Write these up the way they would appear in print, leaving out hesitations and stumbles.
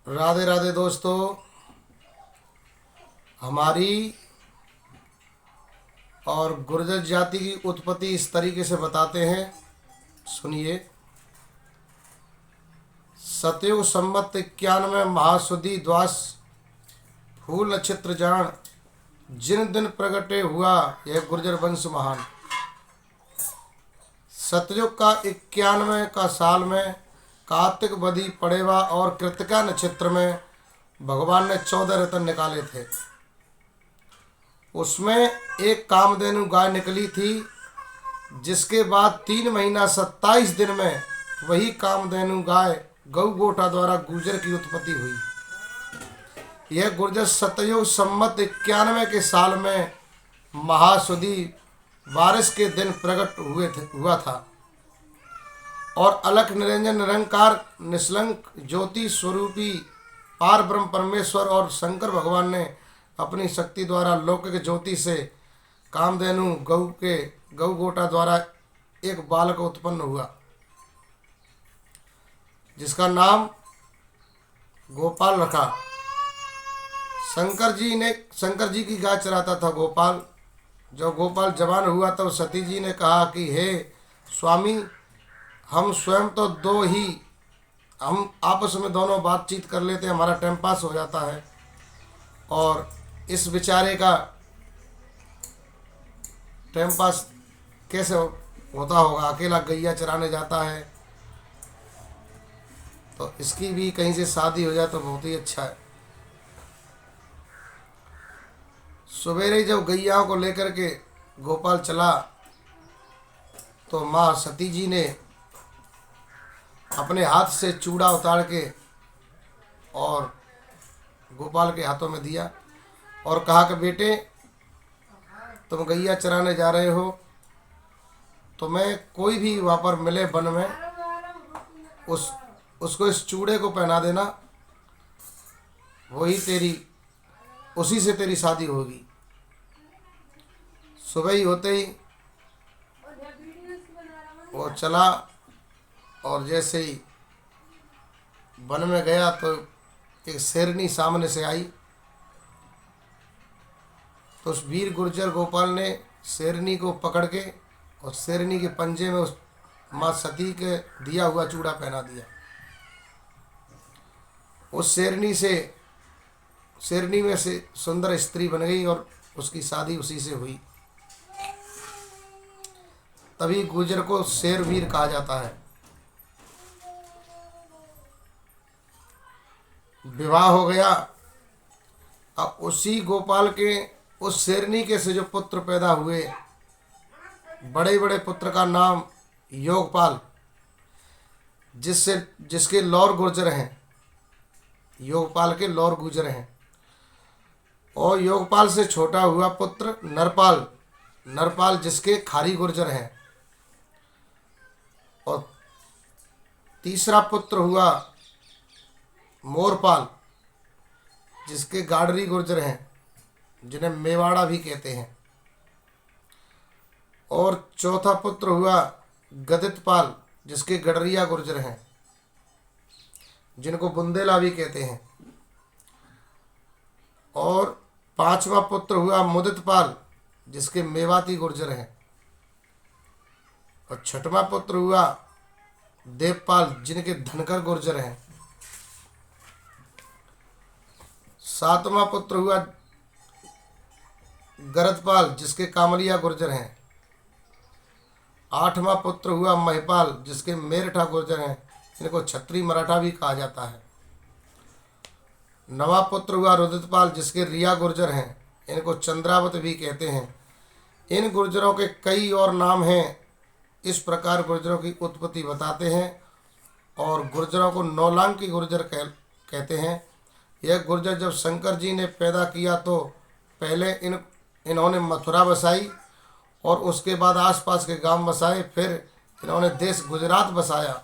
राधे राधे दोस्तों। हमारी और गुर्जर जाति की उत्पत्ति इस तरीके से बताते हैं, सुनिए। सतयुग संवत 91 महासुदी द्वास फूल नक्षत्र जान जिन दिन प्रगटे हुआ यह गुर्जर वंश महान। सतयुग का 91 का साल में कार्तिक बदी पड़ेवा और कृतिका नक्षत्र में भगवान ने 14 रत्न निकाले थे। उसमें एक कामधेनु गाय निकली थी, जिसके बाद 3 महीना 27 दिन में वही कामधेनु गाय गौ गोटा द्वारा गुर्जर की उत्पत्ति हुई। यह गुर्जर सतयुग संवत 91 के साल में महासुदी बारिश के दिन प्रकट हुआ था और अलख निरंजन निरंकार निष्कलंक ज्योति स्वरूपी पार ब्रह्म परमेश्वर और शंकर भगवान ने अपनी शक्ति द्वारा लौकिक ज्योति से कामधेनु गौ गोटा द्वारा एक बालक उत्पन्न हुआ, जिसका नाम गोपाल रखा। शंकर जी की गाय चराता था गोपाल। जब गोपाल जवान हुआ तब सती जी ने कहा कि हे स्वामी, हम स्वयं तो हम आपस में दोनों बातचीत कर लेते हैं, हमारा टाइम पास हो जाता है, और इस बेचारे का टाइम पास कैसे होता होगा, अकेला गैया चराने जाता है, तो इसकी भी कहीं से शादी हो जाए तो बहुत ही अच्छा है। सवेरे जब गैयाओं को लेकर के गोपाल चला तो माँ सती जी ने अपने हाथ से चूड़ा उतार के और गोपाल के हाथों में दिया और कहा कि बेटे, तुम गैया चराने जा रहे हो, तुम्हें कोई भी वहाँ पर मिले वन में उसको इस चूड़े को पहना देना, उसी से तेरी शादी होगी। सुबह ही होते ही वो चला और जैसे ही वन में गया तो एक शेरनी सामने से आई। तो उस वीर गुर्जर गोपाल ने शेरनी को पकड़ के और शेरनी के पंजे में उस माँ सती के दिया हुआ चूड़ा पहना दिया। उस शेरनी में से सुंदर स्त्री बन गई और उसकी शादी उसी से हुई। तभी गुर्जर को शेर वीर कहा जाता है। विवाह हो गया। अब उसी गोपाल के उस शेरनी के से जो पुत्र पैदा हुए, बड़े बड़े पुत्र का नाम योगपाल, जिसके लौर गुर्जर हैं, योगपाल के लौर गुर्जर हैं। और योगपाल से छोटा हुआ पुत्र नरपाल जिसके खारी गुर्जर हैं। और तीसरा पुत्र हुआ मोरपाल, जिसके गाडरी गुर्जर हैं, जिन्हें मेवाड़ा भी कहते हैं। और चौथा पुत्र हुआ गदितपाल, जिसके गडरिया गुर्जर हैं, जिनको बुंदेला भी कहते हैं। और पांचवा पुत्र हुआ मुदितपाल, जिसके मेवाती गुर्जर हैं। और छठवां पुत्र हुआ देवपाल, जिनके धनकर गुर्जर हैं। सातवां पुत्र हुआ गरदपाल, जिसके कामलिया गुर्जर हैं। आठवां पुत्र हुआ महिपाल, जिसके मेरठा गुर्जर हैं, इनको छत्री मराठा भी कहा जाता है। नवा पुत्र हुआ रुदितपाल, जिसके रिया गुर्जर हैं, इनको चंद्रावत भी कहते हैं। इन गुर्जरों के कई और नाम हैं। इस प्रकार गुर्जरों की उत्पत्ति बताते हैं और गुर्जरों को नौलांकी गुर्जर कहते हैं। यह गुर्जर जब शंकर जी ने पैदा किया तो पहले इन्होंने मथुरा बसाई और उसके बाद आसपास के गांव बसाए। फिर इन्होंने देश गुजरात बसाया,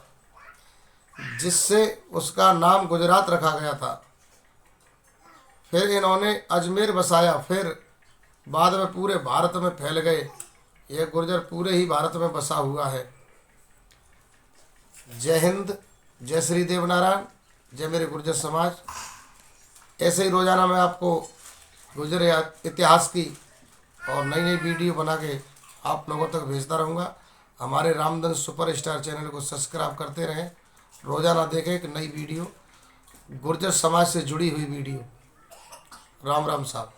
जिससे उसका नाम गुजरात रखा गया था। फिर इन्होंने अजमेर बसाया। फिर बाद में पूरे भारत में फैल गए। यह गुर्जर पूरे ही भारत में बसा हुआ है। जय हिंद, जय श्री देवनारायण। जय मेरे गुर्जर समाज। ऐसे ही रोज़ाना मैं आपको गुर्जर इतिहास की और नई नई वीडियो बना के आप लोगों तक भेजता रहूँगा। हमारे रामधन सुपरस्टार चैनल को सब्सक्राइब करते रहें, रोज़ाना देखें एक नई वीडियो, गुर्जर समाज से जुड़ी हुई वीडियो। राम राम साहब।